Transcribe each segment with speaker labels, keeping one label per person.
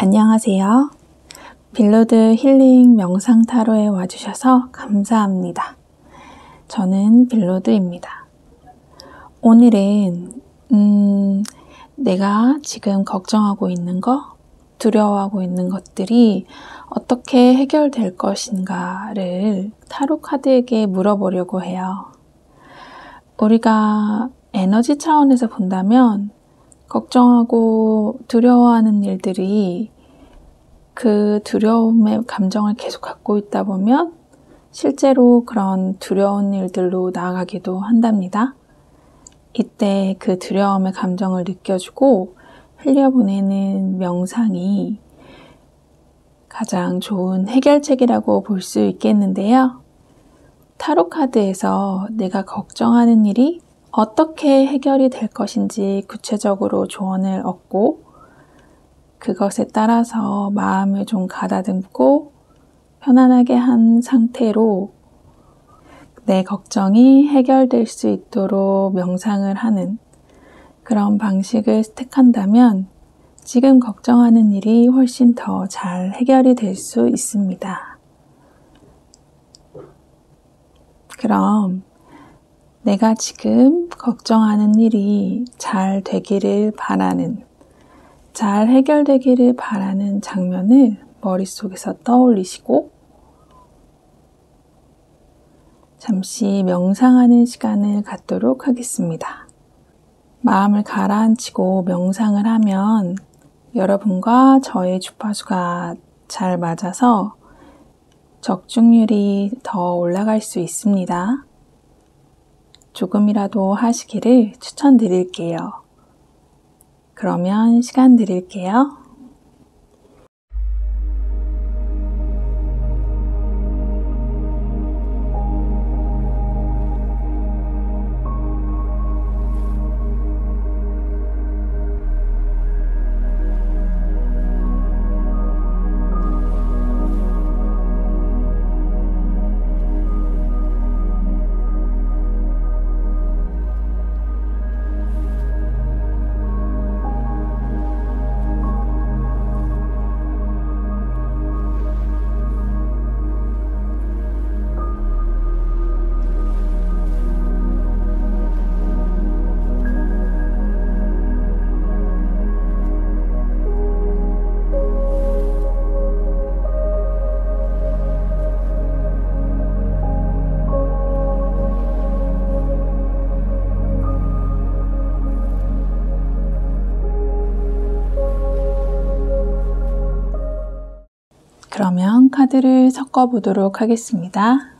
Speaker 1: 안녕하세요. 빌로드 힐링 명상 타로에 와주셔서 감사합니다. 저는 빌로드입니다. 오늘은 내가 지금 걱정하고 있는 거, 두려워하고 있는 것들이 어떻게 해결될 것인가를 타로 카드에게 물어보려고 해요. 우리가 에너지 차원에서 본다면 걱정하고 두려워하는 일들이 그 두려움의 감정을 계속 갖고 있다 보면 실제로 그런 두려운 일들로 나아가기도 한답니다. 이때 그 두려움의 감정을 느껴주고 흘려보내는 명상이 가장 좋은 해결책이라고 볼 수 있겠는데요. 타로 카드에서 내가 걱정하는 일이 어떻게 해결이 될 것인지 구체적으로 조언을 얻고 그것에 따라서 마음을 좀 가다듬고 편안하게 한 상태로 내 걱정이 해결될 수 있도록 명상을 하는 그런 방식을 택한다면 지금 걱정하는 일이 훨씬 더 잘 해결이 될 수 있습니다. 그럼 내가 지금 걱정하는 일이 잘 되기를 바라는, 잘 해결되기를 바라는 장면을 머릿속에서 떠올리시고 잠시 명상하는 시간을 갖도록 하겠습니다. 마음을 가라앉히고 명상을 하면 여러분과 저의 주파수가 잘 맞아서 적중률이 더 올라갈 수 있습니다. 조금이라도 하시기를 추천드릴게요. 그러면 시간 드릴게요. 그러면 카드를 섞어 보도록 하겠습니다.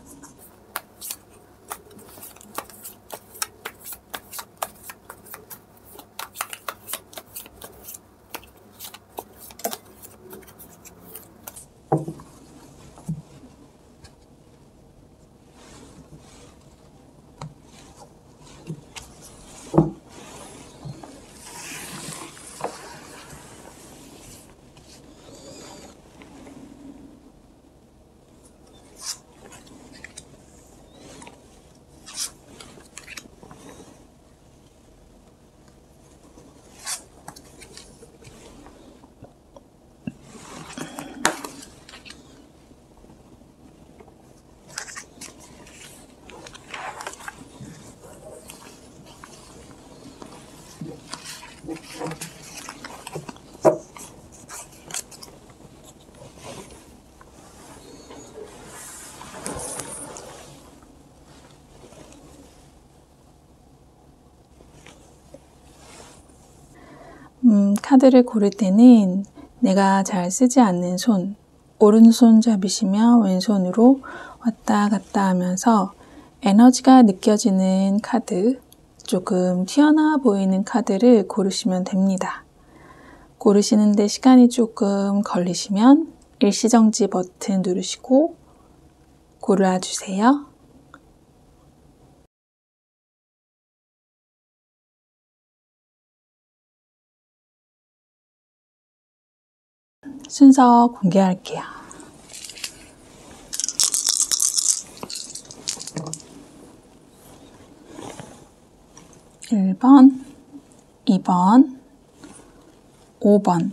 Speaker 1: 카드를 고를 때는 내가 잘 쓰지 않는 손, 오른손 잡으시며 왼손으로 왔다 갔다 하면서 에너지가 느껴지는 카드, 조금 튀어나와 보이는 카드를 고르시면 됩니다. 고르시는데 시간이 조금 걸리시면 일시정지 버튼 누르시고 골라주세요. 순서 공개할게요. 1번, 2번, 5번,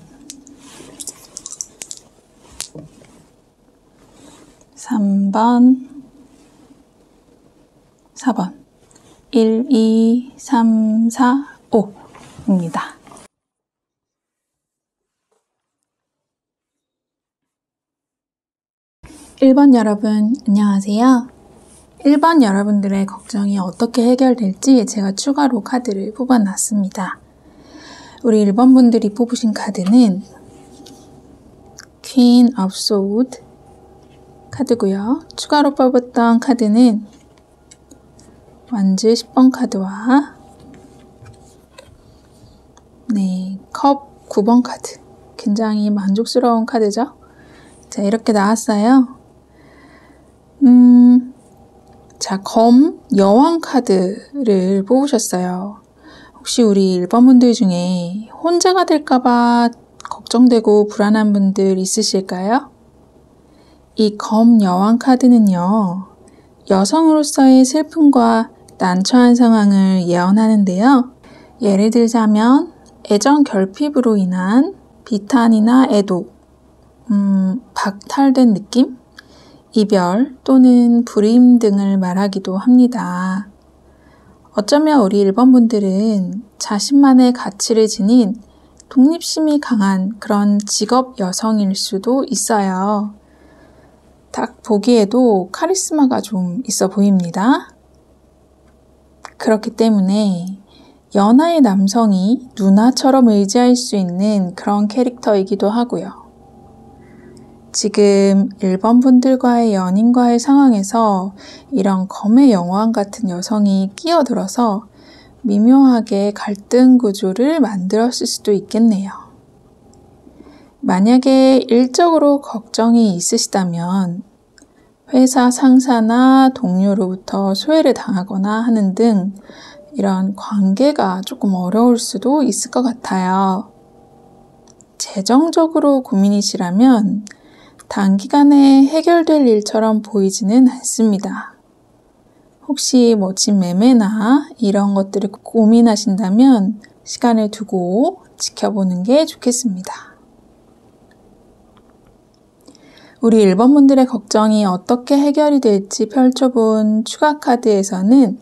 Speaker 1: 3번, 4번. 1, 2, 3, 4, 5입니다. 1번 여러분, 안녕하세요. 1번 여러분들의 걱정이 어떻게 해결될지 제가 추가로 카드를 뽑아놨습니다. 우리 1번 분들이 뽑으신 카드는 Queen of Swords 카드고요. 추가로 뽑았던 카드는 완즈 10번 카드와 컵 9번 카드. 굉장히 만족스러운 카드죠? 자, 이렇게 나왔어요. 자, 검 여왕 카드를 뽑으셨어요. 혹시 우리 1번 분들 중에 혼자가 될까봐 걱정되고 불안한 분들 있으실까요? 이 검 여왕 카드는요, 여성으로서의 슬픔과 난처한 상황을 예언하는데요. 예를 들자면 애정 결핍으로 인한 비탄이나 애도, 박탈된 느낌, 이별 또는 불임 등을 말하기도 합니다. 어쩌면 우리 1번 분들은 자신만의 가치를 지닌 독립심이 강한 그런 직업 여성일 수도 있어요. 딱 보기에도 카리스마가 좀 있어 보입니다. 그렇기 때문에 연하의 남성이 누나처럼 의지할 수 있는 그런 캐릭터이기도 하고요. 지금 1번 분들과의 연인과의 상황에서 이런 검의 여왕 같은 여성이 끼어들어서 미묘하게 갈등 구조를 만들었을 수도 있겠네요. 만약에 일적으로 걱정이 있으시다면 회사 상사나 동료로부터 소외를 당하거나 하는 등 이런 관계가 조금 어려울 수도 있을 것 같아요. 재정적으로 고민이시라면 단기간에 해결될 일처럼 보이지는 않습니다. 혹시 집 매매나 이런 것들을 고민하신다면 시간을 두고 지켜보는 게 좋겠습니다. 우리 1번 분들의 걱정이 어떻게 해결이 될지 펼쳐본 추가 카드에서는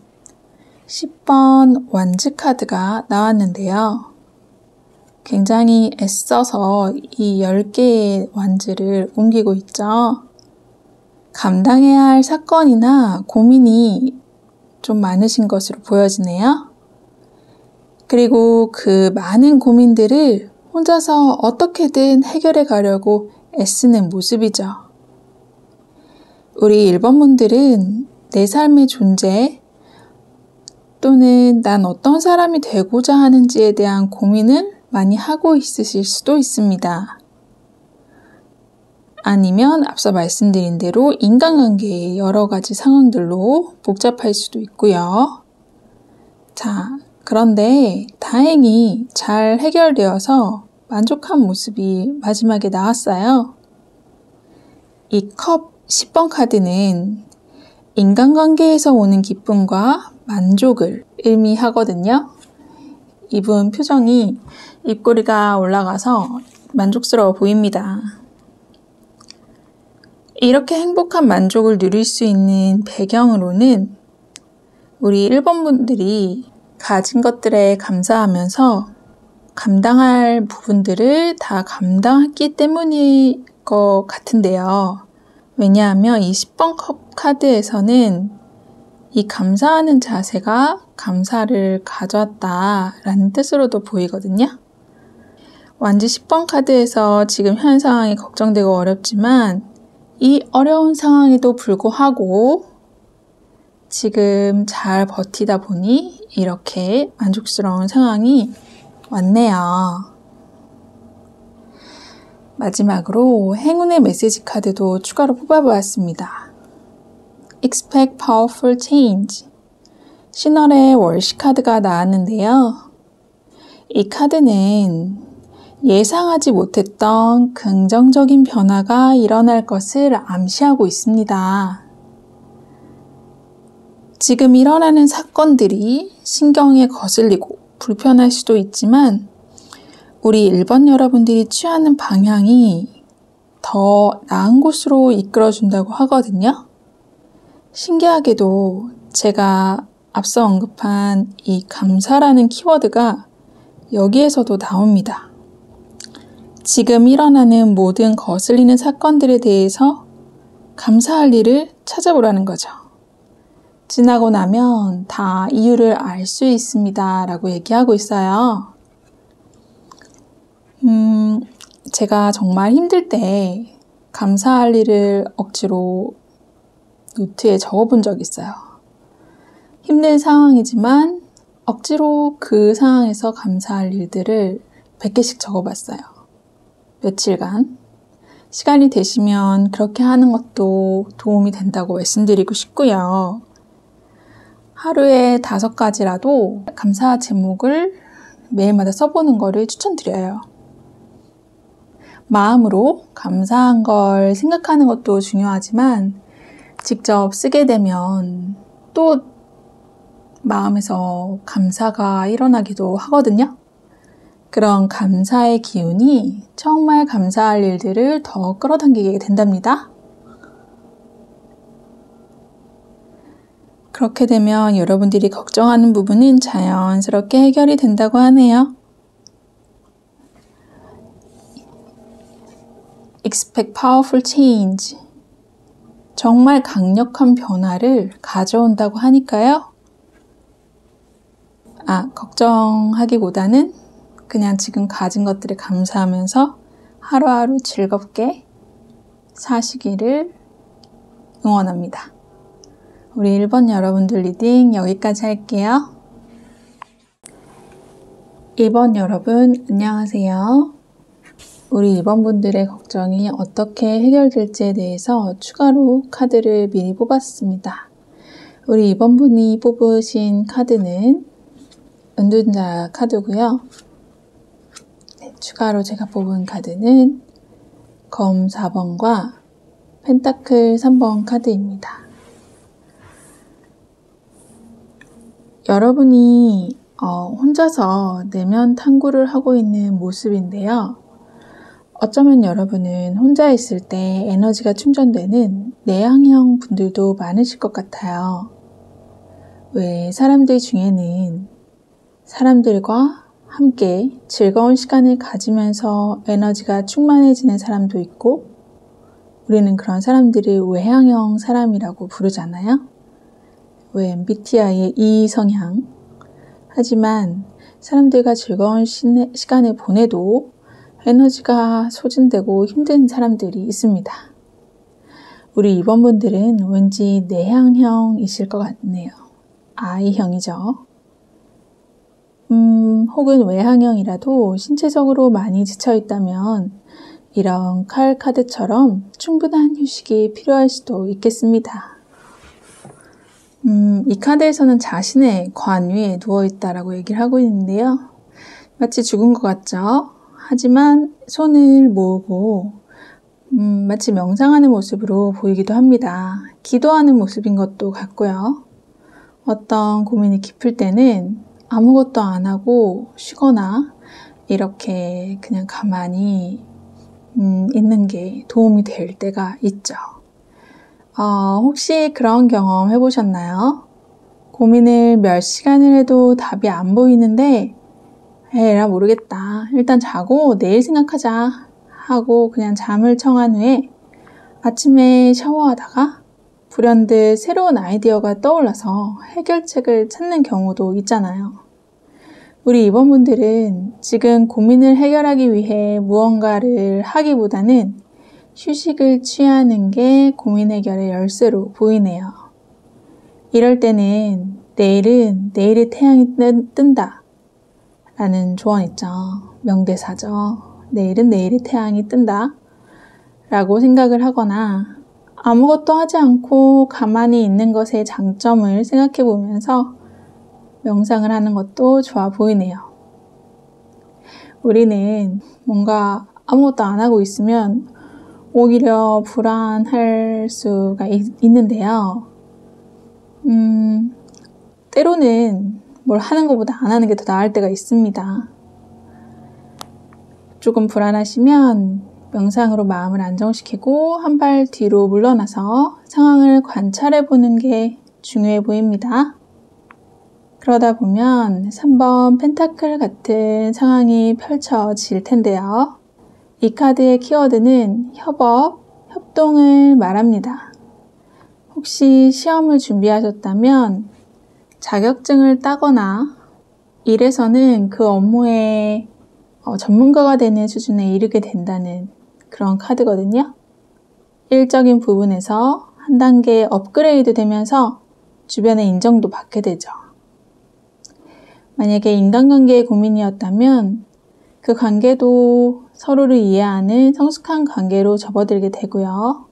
Speaker 1: 10번 완즈 카드가 나왔는데요. 굉장히 애써서 이 10개의 완즈를 옮기고 있죠. 감당해야 할 사건이나 고민이 좀 많으신 것으로 보여지네요. 그리고 그 많은 고민들을 혼자서 어떻게든 해결해 가려고 애쓰는 모습이죠. 우리 1번 분들은 내 삶의 존재 또는 난 어떤 사람이 되고자 하는지에 대한 고민을 많이 하고 있으실 수도 있습니다. 아니면 앞서 말씀드린 대로 인간관계의 여러 가지 상황들로 복잡할 수도 있고요. 자, 그런데 다행히 잘 해결되어서 만족한 모습이 마지막에 나왔어요. 이 컵 10번 카드는 인간관계에서 오는 기쁨과 만족을 의미하거든요. 이분 표정이 입꼬리가 올라가서 만족스러워 보입니다. 이렇게 행복한 만족을 누릴 수 있는 배경으로는 우리 1번 분들이 가진 것들에 감사하면서 감당할 부분들을 다 감당했기 때문일 것 같은데요. 왜냐하면 이 10번 컵 카드에서는 이 감사하는 자세가 감사를 가져왔다라는 뜻으로도 보이거든요. 완즈 10번 카드에서 지금 현 상황이 걱정되고 어렵지만 이 어려운 상황에도 불구하고 지금 잘 버티다 보니 이렇게 만족스러운 상황이 왔네요. 마지막으로 행운의 메시지 카드도 추가로 뽑아보았습니다. Expect Powerful Change. 신월의 월시 카드가 나왔는데요. 이 카드는 예상하지 못했던 긍정적인 변화가 일어날 것을 암시하고 있습니다. 지금 일어나는 사건들이 신경에 거슬리고 불편할 수도 있지만 우리 1번 여러분들이 취하는 방향이 더 나은 곳으로 이끌어준다고 하거든요. 신기하게도 제가 앞서 언급한 이 감사라는 키워드가 여기에서도 나옵니다. 지금 일어나는 모든 거슬리는 사건들에 대해서 감사할 일을 찾아보라는 거죠. 지나고 나면 다 이유를 알 수 있습니다 라고 얘기하고 있어요. 제가 정말 힘들 때 감사할 일을 억지로 노트에 적어본 적이 있어요. 힘든 상황이지만 억지로 그 상황에서 감사할 일들을 100개씩 적어봤어요. 며칠간. 시간이 되시면 그렇게 하는 것도 도움이 된다고 말씀드리고 싶고요. 하루에 5가지라도 감사 제목을 매일마다 써보는 거를 추천드려요. 마음으로 감사한 걸 생각하는 것도 중요하지만 직접 쓰게 되면 또 마음에서 감사가 일어나기도 하거든요. 그런 감사의 기운이 정말 감사할 일들을 더 끌어당기게 된답니다. 그렇게 되면 여러분들이 걱정하는 부분은 자연스럽게 해결이 된다고 하네요. Expect powerful change. 정말 강력한 변화를 가져온다고 하니까요. 걱정하기보다는 그냥 지금 가진 것들에 감사하면서 하루하루 즐겁게 사시기를 응원합니다. 우리 1번 여러분들 리딩 여기까지 할게요. 2번 여러분 안녕하세요. 우리 2번 분들의 걱정이 어떻게 해결될지에 대해서 추가로 카드를 미리 뽑았습니다. 우리 2번 분이 뽑으신 카드는 은둔자 카드고요. 추가로 제가 뽑은 카드는 검 4번과 펜타클 3번 카드입니다. 여러분이 혼자서 내면 탐구를 하고 있는 모습인데요. 어쩌면 여러분은 혼자 있을 때 에너지가 충전되는 내향형 분들도 많으실 것 같아요. 왜 사람들 중에는 사람들과 함께 즐거운 시간을 가지면서 에너지가 충만해지는 사람도 있고 우리는 그런 사람들을 외향형 사람이라고 부르잖아요. 왜 MBTI의 E 성향. 하지만 사람들과 즐거운 시간을 보내도 에너지가 소진되고 힘든 사람들이 있습니다. 우리 2번 분들은 왠지 내향형이실 것 같네요. I형이죠. 혹은 외향형이라도 신체적으로 많이 지쳐있다면 이런 칼 카드처럼 충분한 휴식이 필요할 수도 있겠습니다. 이 카드에서는 자신의 관 위에 누워있다라고 얘기를 하고 있는데요. 마치 죽은 것 같죠? 하지만 손을 모으고 마치 명상하는 모습으로 보이기도 합니다. 기도하는 모습인 것도 같고요. 어떤 고민이 깊을 때는 아무것도 안 하고 쉬거나 이렇게 그냥 가만히 있는 게 도움이 될 때가 있죠. 혹시 그런 경험 해보셨나요? 고민을 몇 시간을 해도 답이 안 보이는데 에라 모르겠다. 일단 자고 내일 생각하자 하고 그냥 잠을 청한 후에 아침에 샤워하다가 불현듯 새로운 아이디어가 떠올라서 해결책을 찾는 경우도 있잖아요. 우리 2번 분들은 지금 고민을 해결하기 위해 무언가를 하기보다는 휴식을 취하는 게 고민 해결의 열쇠로 보이네요. 이럴 때는 내일은 내일의 태양이 뜬다 라는 조언 있죠. 명대사죠. 내일은 내일의 태양이 뜬다 라고 생각을 하거나 아무것도 하지 않고 가만히 있는 것의 장점을 생각해 보면서 명상을 하는 것도 좋아 보이네요. 우리는 뭔가 아무것도 안 하고 있으면 오히려 불안할 수가 있는데요. 때로는 뭘 하는 것보다 안 하는 게 더 나을 때가 있습니다. 조금 불안하시면 명상으로 마음을 안정시키고 한 발 뒤로 물러나서 상황을 관찰해 보는 게 중요해 보입니다. 그러다 보면 3번 펜타클 같은 상황이 펼쳐질 텐데요. 이 카드의 키워드는 협업, 협동을 말합니다. 혹시 시험을 준비하셨다면 자격증을 따거나 일에서는 그 업무의 전문가가 되는 수준에 이르게 된다는 그런 카드거든요. 일적인 부분에서 한 단계 업그레이드 되면서 주변의 인정도 받게 되죠. 만약에 인간관계의 고민이었다면 그 관계도 서로를 이해하는 성숙한 관계로 접어들게 되고요.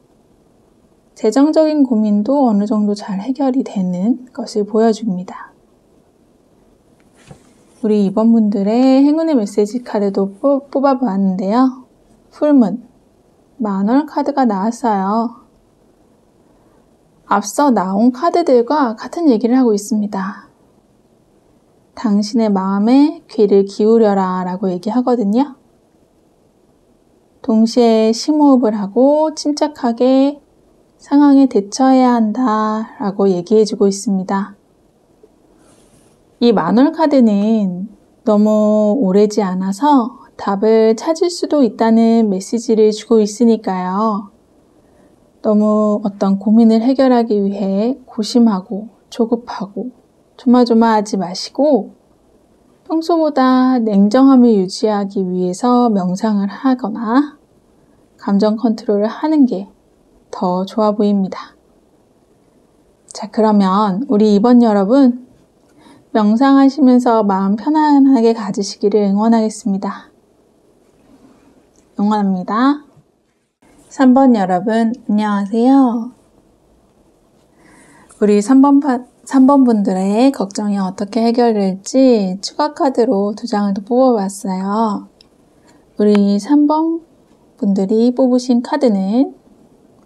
Speaker 1: 재정적인 고민도 어느 정도 잘 해결이 되는 것을 보여줍니다. 우리 이번 분들의 행운의 메시지 카드도 뽑아보았는데요. 풀문, 만월 카드가 나왔어요. 앞서 나온 카드들과 같은 얘기를 하고 있습니다. 당신의 마음에 귀를 기울여라 라고 얘기하거든요. 동시에 심호흡을 하고 침착하게 상황에 대처해야 한다 라고 얘기해주고 있습니다. 이 만월 카드는 너무 오래지 않아서 답을 찾을 수도 있다는 메시지를 주고 있으니까요. 너무 어떤 고민을 해결하기 위해 고심하고 조급하고 조마조마하지 마시고 평소보다 냉정함을 유지하기 위해서 명상을 하거나 감정 컨트롤을 하는 게 더 좋아 보입니다. 자, 그러면 우리 이번 여러분 명상하시면서 마음 편안하게 가지시기를 응원하겠습니다. 응원합니다. 3번 여러분 안녕하세요. 우리 3번 분들의 걱정이 어떻게 해결될지 추가 카드로 2장을 더 뽑아봤어요. 우리 3번 분들이 뽑으신 카드는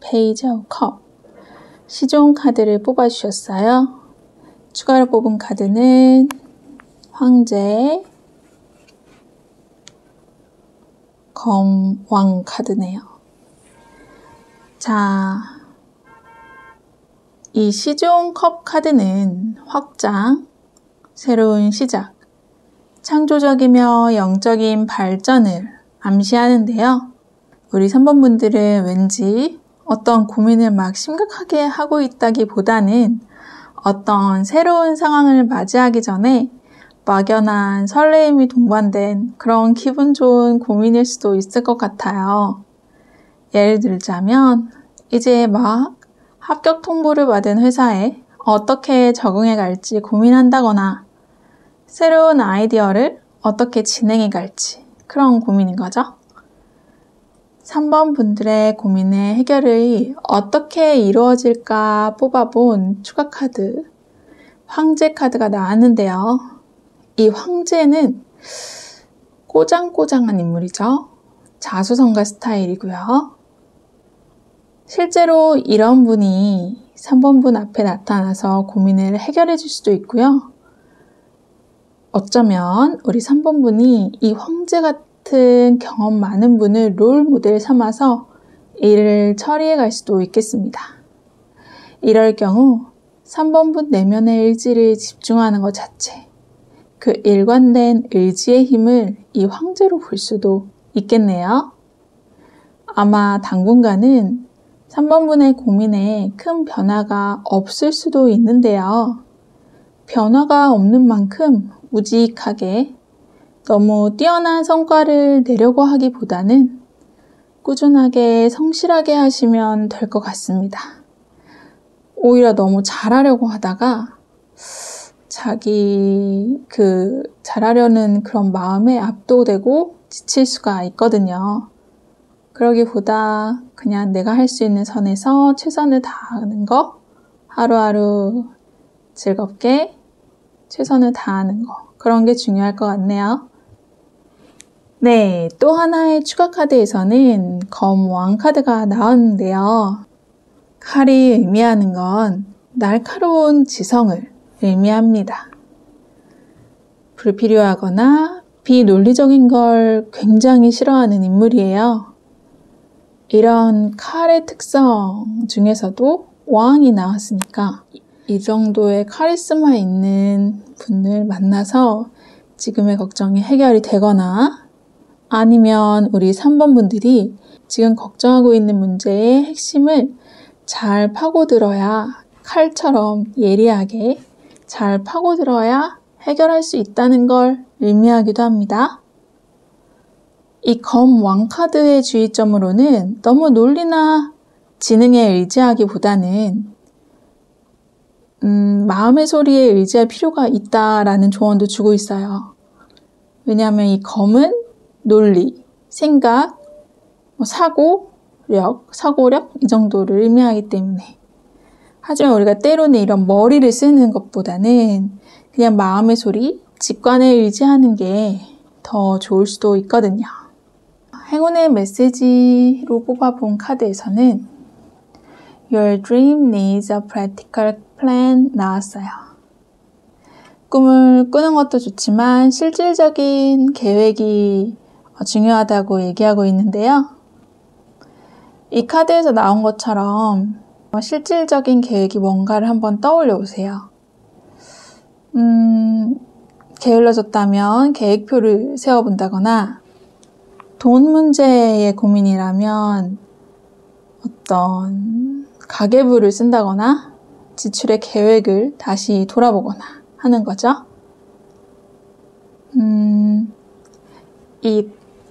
Speaker 1: 페이지 오브 컵, 시종 카드를 뽑아주셨어요. 추가로 뽑은 카드는 황제, 검왕 카드네요. 자, 이 시종 컵 카드는 확장, 새로운 시작, 창조적이며 영적인 발전을 암시하는데요. 우리 3번 분들은 왠지 어떤 고민을 막 심각하게 하고 있다기보다는 어떤 새로운 상황을 맞이하기 전에 막연한 설레임이 동반된 그런 기분 좋은 고민일 수도 있을 것 같아요. 예를 들자면 이제 막 합격 통보를 받은 회사에 어떻게 적응해 갈지 고민한다거나 새로운 아이디어를 어떻게 진행해 갈지 그런 고민인 거죠. 3번 분들의 고민의 해결이 어떻게 이루어질까 뽑아본 추가 카드, 황제 카드가 나왔는데요. 이 황제는 꼬장꼬장한 인물이죠. 자수성가 스타일이고요. 실제로 이런 분이 3번 분 앞에 나타나서 고민을 해결해 줄 수도 있고요. 어쩌면 우리 3번 분이 이 황제 같은 경험 많은 분을 롤 모델 삼아서 일을 처리해 갈 수도 있겠습니다. 이럴 경우 3번 분 내면의 의지를 집중하는 것 자체, 그 일관된 의지의 힘을 이 황제로 볼 수도 있겠네요. 아마 당분간은 3번 분의 고민에 큰 변화가 없을 수도 있는데요. 변화가 없는 만큼 우직하게 너무 뛰어난 성과를 내려고 하기보다는 꾸준하게 성실하게 하시면 될 것 같습니다. 오히려 너무 잘하려고 하다가 자기 잘하려는 그런 마음에 압도되고 지칠 수가 있거든요. 그러기보다 그냥 내가 할 수 있는 선에서 최선을 다하는 거, 하루하루 즐겁게 최선을 다하는 거, 그런 게 중요할 것 같네요. 네, 또 하나의 추가 카드에서는 검왕 카드가 나왔는데요. 칼이 의미하는 건 날카로운 지성을 의미합니다. 불필요하거나 비논리적인 걸 굉장히 싫어하는 인물이에요. 이런 칼의 특성 중에서도 왕이 나왔으니까 이 정도의 카리스마 있는 분을 만나서 지금의 걱정이 해결이 되거나 아니면 우리 3번 분들이 지금 걱정하고 있는 문제의 핵심을 잘 파고들어야 칼처럼 예리하게 잘 파고들어야 해결할 수 있다는 걸 의미하기도 합니다. 이 검 왕카드의 주의점으로는 너무 논리나 지능에 의지하기보다는 마음의 소리에 의지할 필요가 있다라는 조언도 주고 있어요. 왜냐하면 이 검은 논리, 생각, 사고력 이 정도를 의미하기 때문에. 하지만 우리가 때로는 이런 머리를 쓰는 것보다는 그냥 마음의 소리, 직관에 의지하는 게 더 좋을 수도 있거든요. 행운의 메시지로 뽑아본 카드에서는 Your dream needs a practical plan 나왔어요. 꿈을 꾸는 것도 좋지만 실질적인 계획이 중요하다고 얘기하고 있는데요. 이 카드에서 나온 것처럼 실질적인 계획이 뭔가를 한번 떠올려 보세요. 게을러졌다면 계획표를 세워본다거나 돈 문제의 고민이라면 어떤 가계부를 쓴다거나 지출의 계획을 다시 돌아보거나 하는 거죠.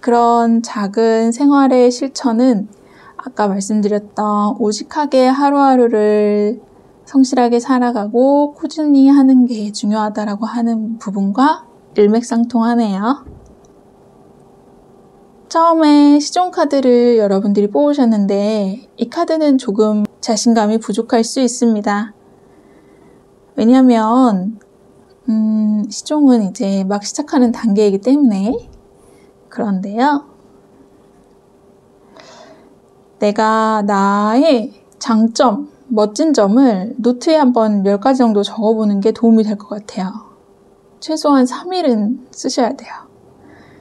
Speaker 1: 그런 작은 생활의 실천은 아까 말씀드렸던 오직하게 하루하루를 성실하게 살아가고 꾸준히 하는 게 중요하다라고 하는 부분과 일맥상통하네요. 처음에 시종 카드를 여러분들이 뽑으셨는데 이 카드는 조금 자신감이 부족할 수 있습니다. 왜냐하면 시종은 이제 막 시작하는 단계이기 때문에. 그런데요, 내가 나의 장점, 멋진 점을 노트에 한번 10가지 정도 적어보는 게 도움이 될 것 같아요. 최소한 3일은 쓰셔야 돼요.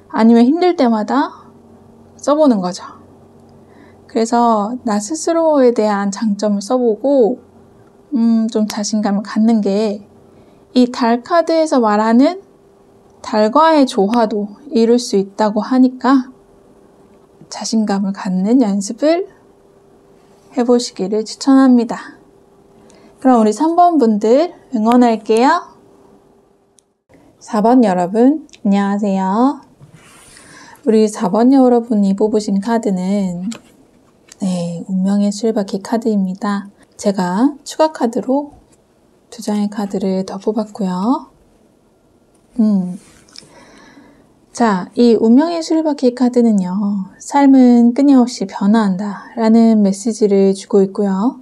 Speaker 1: 아니면 힘들 때마다 써보는 거죠. 그래서 나 스스로에 대한 장점을 써보고 좀 자신감을 갖는 게 이 달 카드에서 말하는 달과의 조화도 이룰 수 있다고 하니까 자신감을 갖는 연습을 해보시기를 추천합니다. 그럼 우리 3번 분들 응원할게요. 4번 여러분, 안녕하세요. 우리 4번 여러분이 뽑으신 카드는 운명의 수레바퀴 카드입니다. 제가 추가 카드로 2장의 카드를 더 뽑았고요. 자, 이 운명의 수레바퀴 카드는요, 삶은 끊임없이 변화한다 라는 메시지를 주고 있고요.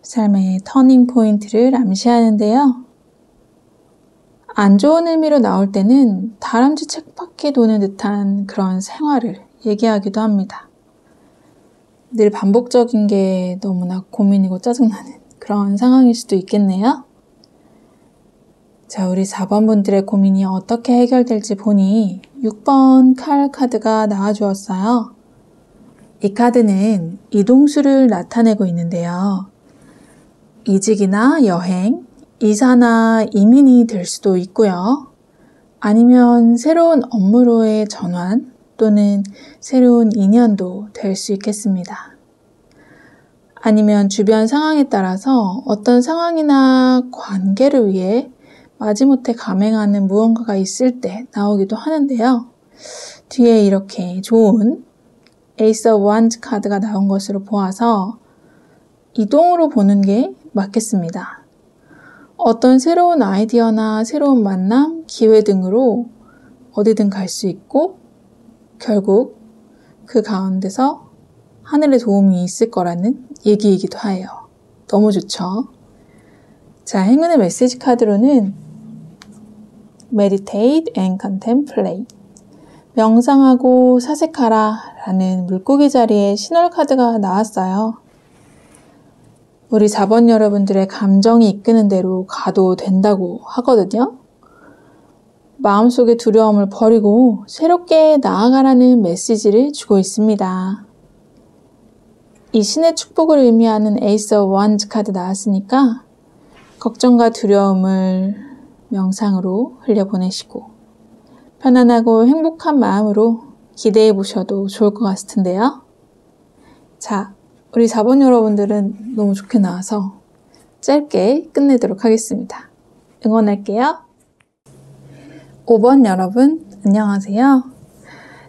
Speaker 1: 삶의 터닝 포인트를 암시하는데요. 안 좋은 의미로 나올 때는 다람쥐 쳇바퀴 도는 듯한 그런 생활을 얘기하기도 합니다. 늘 반복적인 게 너무나 고민이고 짜증나는 그런 상황일 수도 있겠네요. 자, 우리 4번 분들의 고민이 어떻게 해결될지 보니 6번 칼 카드가 나와주었어요. 이 카드는 이동수를 나타내고 있는데요. 이직이나 여행, 이사나 이민이 될 수도 있고요. 아니면 새로운 업무로의 전환 또는 새로운 인연도 될 수 있겠습니다. 아니면 주변 상황에 따라서 어떤 상황이나 관계를 위해 마지못해 감행하는 무언가가 있을 때 나오기도 하는데요. 뒤에 이렇게 좋은 에이스 오브 원즈 카드가 나온 것으로 보아서 이동으로 보는 게 맞겠습니다. 어떤 새로운 아이디어나 새로운 만남, 기회 등으로 어디든 갈 수 있고 결국 그 가운데서 하늘의 도움이 있을 거라는 얘기이기도 해요. 너무 좋죠? 자, 행운의 메시지 카드로는 Meditate and Contemplate, 명상하고 사색하라 라는 물고기 자리에 신월 카드가 나왔어요. 우리 4번 여러분들의 감정이 이끄는 대로 가도 된다고 하거든요. 마음속의 두려움을 버리고 새롭게 나아가라는 메시지를 주고 있습니다. 이 신의 축복을 의미하는 에이스 오브 원즈 카드 나왔으니까 걱정과 두려움을 명상으로 흘려보내시고 편안하고 행복한 마음으로 기대해 보셔도 좋을 것 같은데요. 자, 우리 4번 여러분들은 너무 좋게 나와서 짧게 끝내도록 하겠습니다. 응원할게요. 5번 여러분, 안녕하세요.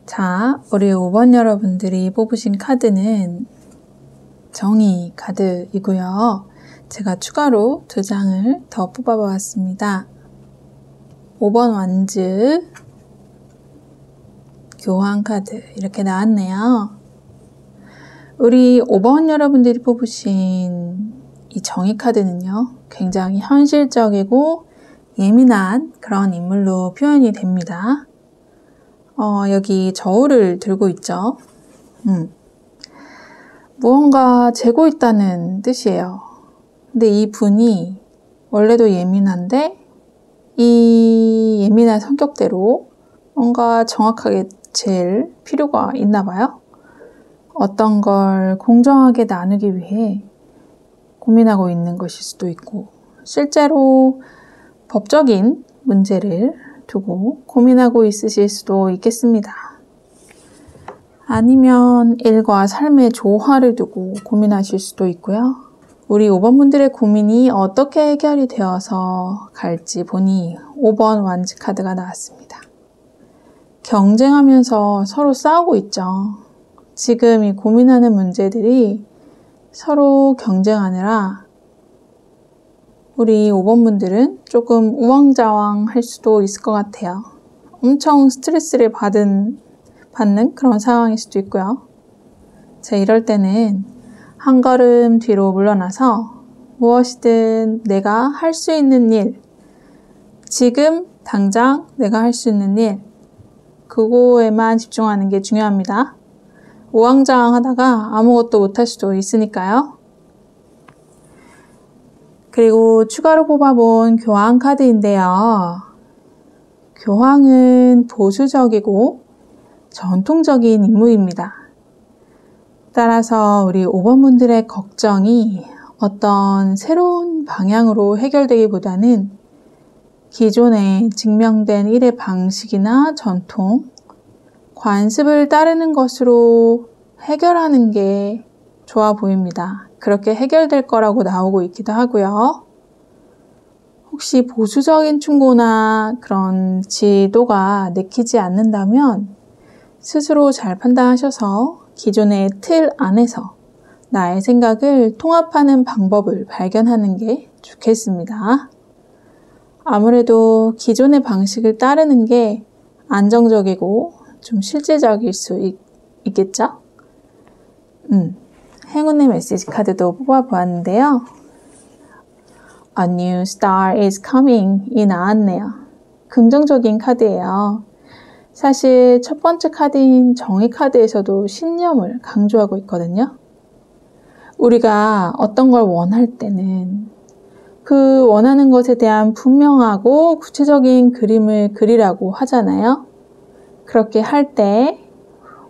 Speaker 1: 자, 우리 5번 여러분들이 뽑으신 카드는 정의 카드이고요. 제가 추가로 2장을 더 뽑아보았습니다. 5번 완즈, 교황 카드 이렇게 나왔네요. 우리 5번 여러분들이 뽑으신 이 정의 카드는요. 굉장히 현실적이고 예민한 그런 인물로 표현이 됩니다. 여기 저울을 들고 있죠. 무언가 재고 있다는 뜻이에요. 근데 이 분이 원래도 예민한데 이 예민한 성격대로 뭔가 정확하게 잴 필요가 있나 봐요. 어떤 걸 공정하게 나누기 위해 고민하고 있는 것일 수도 있고 실제로 법적인 문제를 두고 고민하고 있으실 수도 있겠습니다. 아니면 일과 삶의 조화를 두고 고민하실 수도 있고요. 우리 5번 분들의 고민이 어떻게 해결이 되어서 갈지 보니 5번 완즈 카드가 나왔습니다. 경쟁하면서 서로 싸우고 있죠. 지금 이 고민하는 문제들이 서로 경쟁하느라 우리 5번 분들은 조금 우왕좌왕 할 수도 있을 것 같아요. 엄청 스트레스를 받는 그런 상황일 수도 있고요. 자, 이럴 때는 한 걸음 뒤로 물러나서 무엇이든 내가 할 수 있는 일, 지금 당장 내가 할 수 있는 일, 그거에만 집중하는 게 중요합니다. 우왕좌왕 하다가 아무것도 못할 수도 있으니까요. 그리고 추가로 뽑아본 교황 카드인데요. 교황은 보수적이고 전통적인 인물입니다. 따라서 우리 5번 분들의 걱정이 어떤 새로운 방향으로 해결되기보다는 기존에 증명된 일의 방식이나 전통, 관습을 따르는 것으로 해결하는 게 좋아 보입니다. 그렇게 해결될 거라고 나오고 있기도 하고요. 혹시 보수적인 충고나 그런 지도가 내키지 않는다면 스스로 잘 판단하셔서 기존의 틀 안에서 나의 생각을 통합하는 방법을 발견하는 게 좋겠습니다. 아무래도 기존의 방식을 따르는 게 안정적이고 좀 실제적일 수 있겠죠? 행운의 메시지 카드도 뽑아보았는데요. A new star is coming 이 나왔네요. 긍정적인 카드예요. 사실 첫 번째 카드인 정의 카드에서도 신념을 강조하고 있거든요. 우리가 어떤 걸 원할 때는 그 원하는 것에 대한 분명하고 구체적인 그림을 그리라고 하잖아요. 그렇게 할 때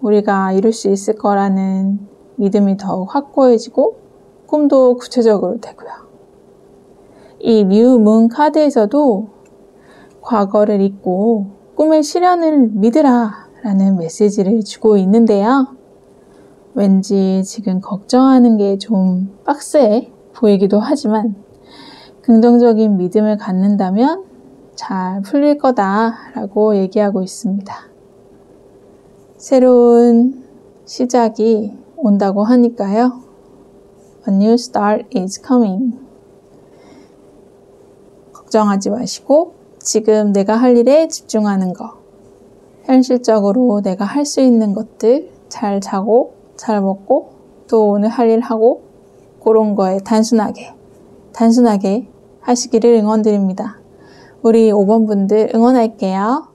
Speaker 1: 우리가 이룰 수 있을 거라는 믿음이 더욱 확고해지고 꿈도 구체적으로 되고요. 이 뉴 문 카드에서도 과거를 잊고 꿈의 실현을 믿으라 라는 메시지를 주고 있는데요. 왠지 지금 걱정하는 게 좀 빡세 보이기도 하지만 긍정적인 믿음을 갖는다면 잘 풀릴 거다라고 얘기하고 있습니다. 새로운 시작이 온다고 하니까요. A new start is coming. 걱정하지 마시고 지금 내가 할 일에 집중하는 거. 현실적으로 내가 할 수 있는 것들 잘 자고 잘 먹고 또 오늘 할 일 하고 그런 거에 단순하게 하시기를 응원드립니다. 우리 5번 분들 응원할게요.